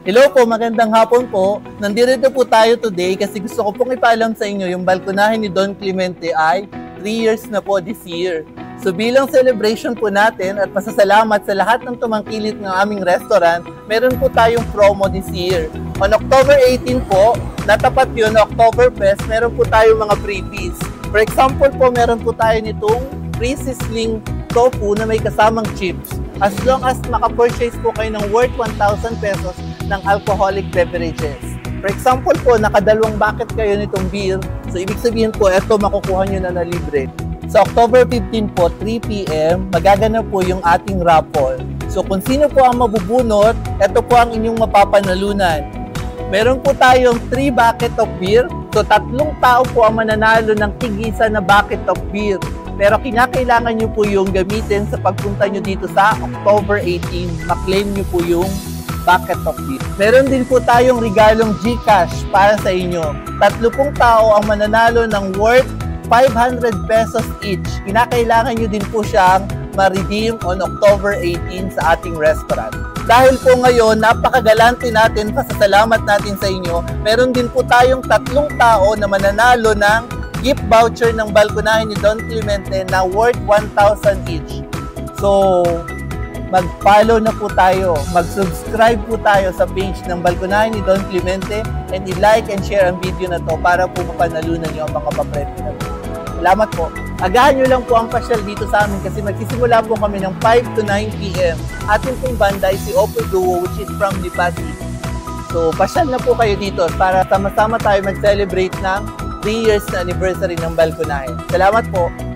Hello po, magandang hapon po. Nandito po tayo today kasi gusto ko pong ipaalam sa inyo yung balkonahe ni Don Clemente ay 3 years na po this year. So bilang celebration po natin at pasasalamat sa lahat ng tumangkilit ng aming restaurant, meron po tayong promo this year. On October 18 po, natapat yun na Oktoberfest, meron po tayong mga freebies. For example po, meron po tayo nitong free sizzling tofu na may kasamang chips. As long as maka-purchase po kayo ng worth 1,000 pesos ng alcoholic beverages. For example po, nakadalawang bucket kayo nitong beer. So, ibig sabihin po, eto makukuha nyo na libre. Sa October 15 po, 3 p.m., magaganap po yung ating raffle. So, kung sino po ang mabubunot, eto po ang inyong mapapanalunan. Meron po tayong 3 bucket of beer. So, 3 tao po ang mananalo ng tig-isa na bucket of beer. Pero kinakailangan nyo po yung gamitin sa pagpunta nyo dito sa October 18. Ma-claim nyo po yung bucket of beer. Meron din po tayong regalong GCash para sa inyo. 30 tao ang mananalo ng worth 500 pesos each. Kinakailangan nyo din po siyang ma-redeem on October 18 sa ating restaurant. Dahil po ngayon, napakagalante natin, pasasalamat natin sa inyo, meron din po tayong 3 tao na mananalo ng gift voucher ng balkonahe ni Don Clemente na worth 1,000 each. So, mag-follow na po tayo, mag-subscribe po tayo sa page ng balkonahe ni Don Clemente and i-like and share ang video na to para po mapanalunan nyo ang mga papremyo na to. Salamat po. Agahan nyo lang po ang pasyal dito sa amin kasi magsisimula po kami ng 5 to 9 p.m. Ating pong banda ay si Oppo Duo which is from Lipati. So, pasyal na po kayo dito para sama-sama tayo mag-celebrate ng 3 years na anniversary ng balkonahe. Salamat po!